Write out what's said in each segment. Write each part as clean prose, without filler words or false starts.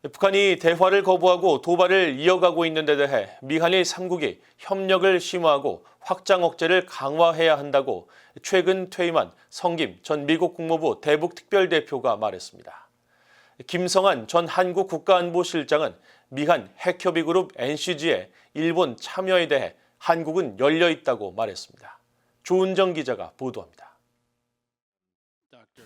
북한이 대화를 거부하고 도발을 이어가고 있는 데 대해 미한일 3국이 협력을 심화하고 확장억제를 강화해야 한다고 최근 퇴임한 성김 전 미국 국무부 대북특별대표가 말했습니다. 김성한 전 한국 국가안보실장은 미한 핵협의그룹 NCG에 일본 참여에 대해 한국은 열려있다고 말했습니다. 조은정 기자가 보도합니다.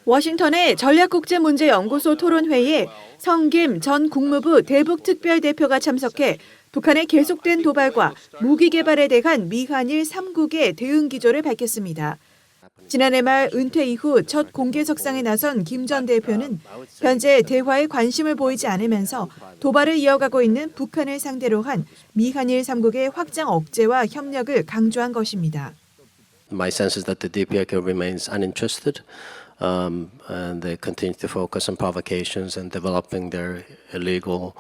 워싱턴의 전략국제문제연구소 토론회에 성김 전 국무부 대북특별대표가 참석해 북한의 계속된 도발과 무기 개발에 대한 미한일 3국의 대응 기조를 밝혔습니다. 지난해 말 은퇴 이후 첫 공개석상에 나선 김 전 대표는 현재 대화에 관심을 보이지 않으면서 도발을 이어가고 있는 북한을 상대로 한 미한일 3국의 확장 억제와 협력을 강조한 것입니다. My sense is that the DPRK remains uninterested. And they continue to focus on provocations and developing their illegal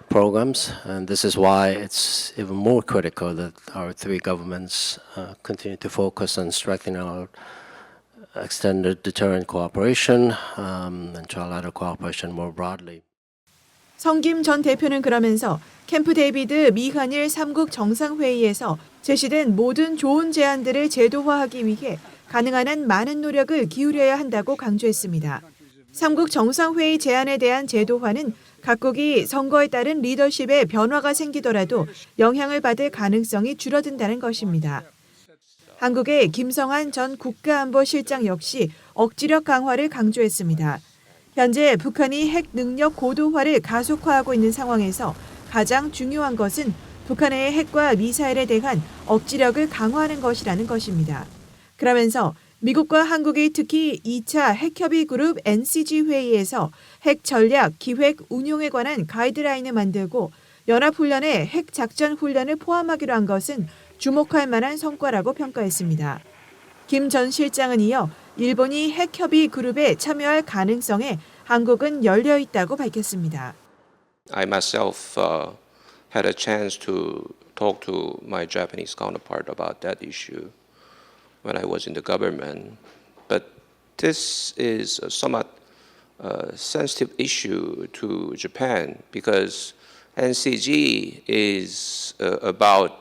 programs. And this is why it's even more critical that our three governments continue to focus on strengthening our extended deterrent cooperation and trilateral cooperation more broadly. 성김 전 대표는 그러면서 캠프 데이비드 미한일 3국 정상회의에서 제시된 모든 좋은 제안들을 제도화하기 위해 가능한 한 많은 노력을 기울여야 한다고 강조했습니다. 3국 정상회의 제안에 대한 제도화는 각국이 선거에 따른 리더십의 변화가 생기더라도 영향을 받을 가능성이 줄어든다는 것입니다. 한국의 김성한 전 국가안보실장 역시 억지력 강화를 강조했습니다. 현재 북한이 핵 능력 고도화를 가속화하고 있는 상황에서 가장 중요한 것은 북한의 핵과 미사일에 대한 억지력을 강화하는 것이라는 것입니다. 그러면서 미국과 한국이 특히 2차 핵협의그룹 NCG 회의에서 핵 전략, 기획, 운용에 관한 가이드라인을 만들고 연합훈련에 핵 작전 훈련을 포함하기로 한 것은 주목할 만한 성과라고 평가했습니다. 김 전 실장은 이어 일본이 핵협의그룹에 참여할 가능성에 한국은 열려 있다고 밝혔습니다. I myself had a chance to talk to my Japanese counterpart about that issue. When I was in the government, but this is a somewhat sensitive issue to Japan because NCG is about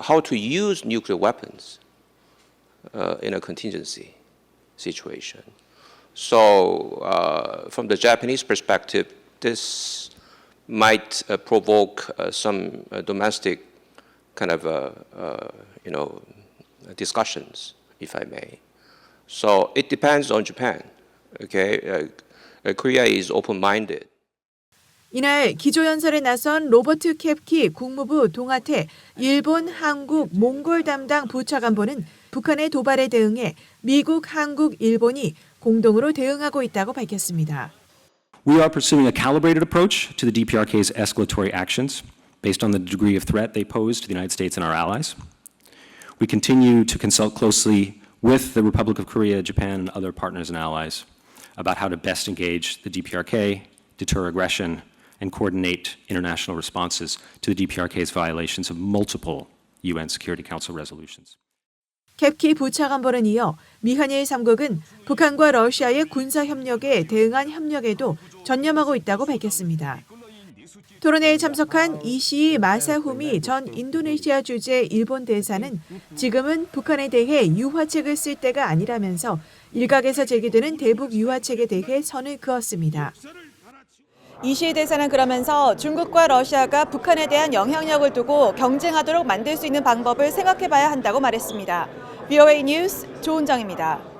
how to use nuclear weapons in a contingency situation. So, from the Japanese perspective, this might provoke some domestic kind of discussions, if I may. So it depends on Japan. Okay, Korea is open-minded. 이날 기조연설에 나선 로버트 캡키 국무부 동아태 일본, 한국, 몽골 담당 부차관보는 북한의 도발에 대응해 미국, 한국, 일본이 공동으로 대응하고 있다고 밝혔습니다. We are pursuing a calibrated approach to the DPRK's escalatory actions based on the degree of threat they pose to the United States and our allies. We continue to consult closely with the Republic of Korea, Japan, and other partners and allies about how to best engage the DPRK, deter aggression, and coordinate international responses to the DPRK's violations of multiple UN Security Council resolutions. 캡키 부차관보는 이어 미한일 3국은 북한과 러시아의 군사협력에 대응한 협력에도 전념하고 있다고 밝혔습니다. 토론회에 참석한 이시이 마사후미 전 인도네시아 주재 일본 대사는 지금은 북한에 대해 유화책을 쓸 때가 아니라면서 일각에서 제기되는 대북 유화책에 대해 선을 그었습니다. 이시이 대사는 그러면서 중국과 러시아가 북한에 대한 영향력을 두고 경쟁하도록 만들 수 있는 방법을 생각해봐야 한다고 말했습니다. VOA 뉴스 조은정입니다.